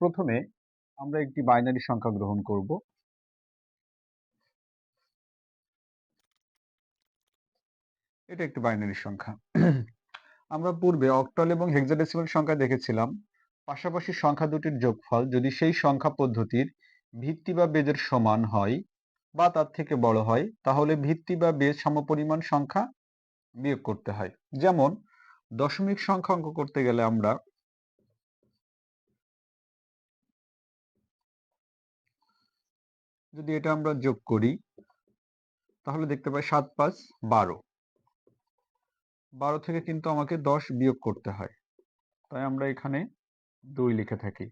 প্রথমে আমরা একটি বাইনারি সংখ্যা গ্রহণ করব। এটা একটি বাইনারি সংখ্যা। আমরা পূর্বে অক্টাল এবং হেক্সাডেসিমাল সংখ্যা দেখেছিলাম। পাশাপাশি সংখ্যা দুটির যোগফল যদি সেই সংখ্যা পদ্ধতির ভিত্তি বা বেজের সমান হয় বা তার থেকে বড় হয়, তাহলে ভিত্তি বা বেজ সমপরিমাণ সংখ্যা বিয়োগ করতে হয়। যেমন দশমিক সংখ্যা অঙ্ক করতে গেলে আমরা যদি এটা আমরা যোগ করি, তাহলে দেখতে পাই 7 5 12। 12 থেকে কিন্তু আমাকে 10 বিয়োগ করতে হয়, তাই আমরা এখানে 2 লিখে থাকি।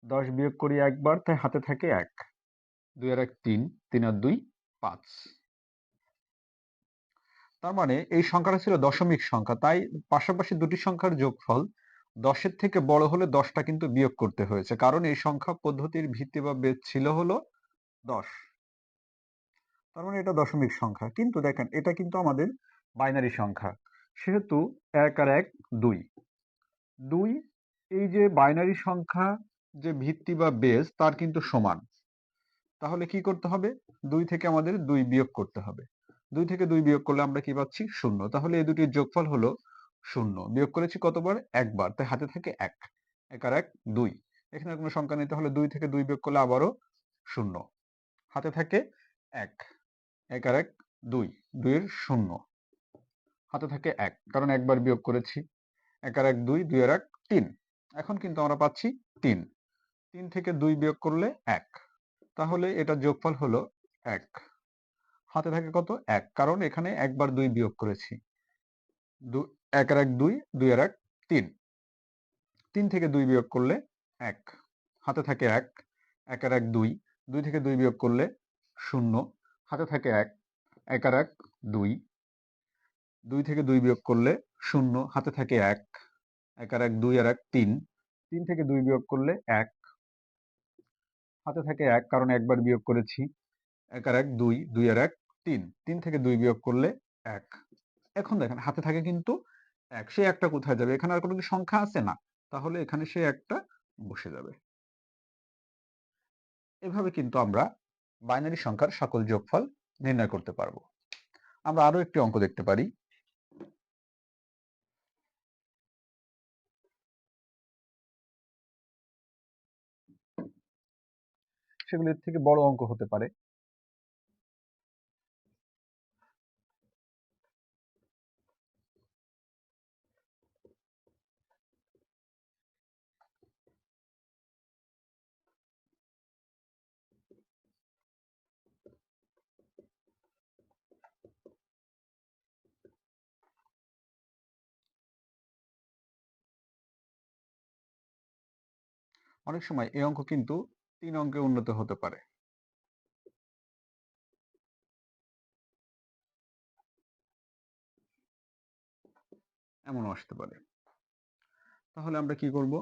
10 বিয়োগ করি একবার, তাই হাতে থাকে 1। 2 আর 1 3, 3 আর 2 5। তার মানে এই সংখ্যাটা ছিল দশমিক সংখ্যা, তাই পাশাপাশি দুটি সংখ্যার যোগফল 10-এর থেকে বড় হলে 10টা কিন্তু বিয়োগ করতে হয়েছে, কারণ এই সংখ্যা পদ্ধতির ভিত্তি বা বেজ ছিল হলো 10। তার মানে এটা দশমিক সংখ্যা। কিন্তু দেখেন, এটা কিন্তু আমাদের বাইনারি সংখ্যা, সেহেতু 1 আর 1 2। 2 এই যে বাইনারি সংখ্যা যে ভিত্তি বা বেজ তার কিন্তু সমান। তাহলে কি করতে হবে? 2 থেকে আমাদের 2 বিয়োগ করতে হবে। 2 থেকে 2 বিয়োগ করলে আমরা কি পাচ্ছি? 0। তাহলে এই দুটির যোগফল হলো 0। বিয়োগ করেছি কতবার? একবার, তাই হাতে থাকে 1। 1 আর 1 2। এখানে কোনো সংখ্যা নেই, তাহলে 2 থেকে 2 বিয়োগ করলে আবারও 0। হাতে থাকে 1। 1 আর 1 2। 2 এর 0। হাতে থাকে 1, কারণ একবার বিয়োগ করেছি। 1 আর 1 2, 2 আর 1 3। এখন কিন্তু আমরা পাচ্ছি 3। 3 থেকে 2 বিয়োগ করলে 1। তাহলে এটার যোগফল হলো 1। হাতে থাকে কত? 1, কারণ এখানে একবার 2 বিয়োগ করেছি। 1 আর 1 2, 2 আর 1 3। 3 থেকে 2 বিয়োগ করলে 1। হাতে থাকে 1। 1 আর 1 2। 2 থেকে 2 বিয়োগ করলে 0। হাতে থাকে 1। 1 আর 1 2। 2 থেকে 2 বিয়োগ করলে 0। হাতে থাকে 1। 1 আর 1 2 আর 1 3। 3 থেকে 2 বিয়োগ করলে 1। হাতে থাকে 1, কারণ একবার বিয়োগ করেছি। 1 আর 1 2, 2 আর 1 3। 3 থেকে 2 বিয়োগ করলে 1। এখন দেখেন হাতে থাকে কিন্তু 1। সেই 1টা কোথায় যাবে? এখানে আর কোনো কি সংখ্যা আছে? না। তাহলে এখানে সেই 1টা বসে যাবে। এভাবে কিন্তু আমরা বাইনারি সংখ্যার সকল যোগফল নির্ণয় করতে পারবো। আমরা আরো একটি অঙ্ক দেখতে পারি। সেগুলির থেকে বড় অঙ্ক হতে পারে। অনেক সময় এই অঙ্ক কিন্তু 3 অঙ্কে উন্নত হতে পারে। এমনও আসতে পারে। তাহলে আমরা কি করব?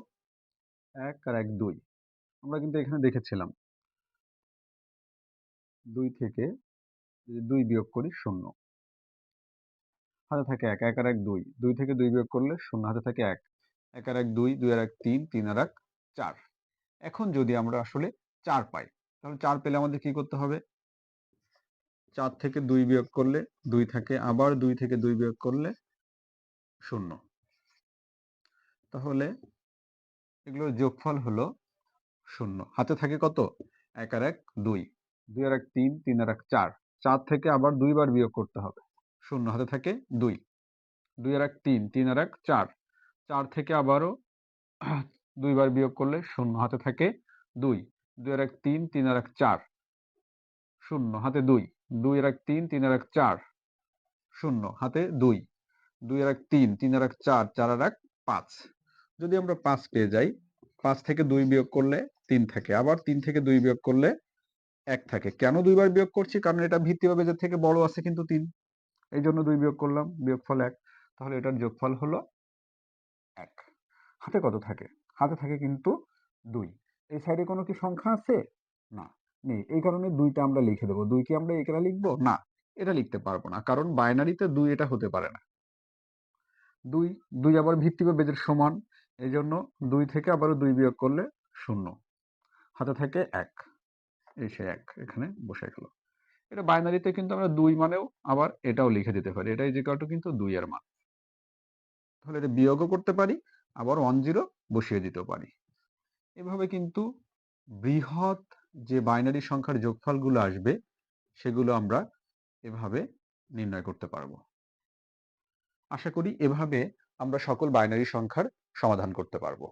1 আর 1 2। আমরা কিন্তু এখানে দেখেছিলাম 2 থেকে যদি 2 বিয়োগ করি 0। হাতে থাকে 1। 1 আর 1 2। 2 থেকে 2 বিয়োগ করলে 0। হাতে থাকে 1। 1 আর 1 2, 2 আর 1 3, 3 আর 1 4। এখন যদি আমরা আসলে 4 পাই, তাহলে 4 পেলে আমাদের কি করতে হবে? 4 থেকে 2 বিয়োগ করলে 2 থাকে, আবার 2 থেকে 2 বিয়োগ করলে 0। তাহলে এগুলোর যোগফল হলো 0। হাতে থাকে কত? 1 আর 1 2। 2 আর 1 3, 3 আর 1 4। 4 থেকে আবার 2 বার বিয়োগ করতে হবে। 0। হাতে থাকে 2। 2 আর 1 3, 3 আর 1 4। 4 থেকে আবারও 2 বার বিয়োগ করলে 0। হাতে থাকে 2। 2 আর 1 3, 3 আর 1 4। 0। হাতে 2। 2 আর 1 3, 3 আর 1 4। 0। হাতে 2। 2 আর 1 3, 3 আর 1 4, 4 আর 1 5। যদি আমরা 5 পেয়ে যাই, 5 থেকে 2 বিয়োগ করলে 3 থাকে, আবার 3 থেকে 2 বিয়োগ করলে 1 থাকে। কেন 2 বার বিয়োগ করছি? কারণ এটা ভিত্তি বা বেজের থেকে বড় আছে কিন্তু 3। এই জন্য 2 বিয়োগ করলাম, বিয়োগফল 1। তাহলে এটার যোগফল হলো 1। হাতে কত থাকে? হাতে থাকে কিন্তু 2। এই সাইডে কোনো কি সংখ্যা আছে? না, নেই। এই কারণে 2টা আমরা লিখে দেবো। 2 কি আমরা এখানে লিখবো? না, এটা লিখতে পারবো না, কারণ বাইনারিতে 2 এটা হতে পারে না। 2 আবার ভিত্তি বা বেজের সমান, এই জন্য 2 থেকে আবারও 2 বিয়োগ করলে শূন্য, হাতে থাকে ১, এই সে ১ এখানে বসে গেল। এটা বাইনারিতে কিন্তু আমরা ২ মানেও আবার এটাও লিখে দিতে পারি। এটা কিন্তু ২ এর মান। তাহলে এটা বিয়োগও করতে পারি, আবার 10 বসিয়ে দিতেও পারি। এভাবে কিন্তু বৃহৎ যে বাইনারি সংখ্যার যোগফলগুলো আসবে সেগুলো আমরা এভাবে নির্ণয় করতে পারবো। আশা করি এভাবে আমরা সকল বাইনারি সংখ্যার সমাধান করতে পারবো।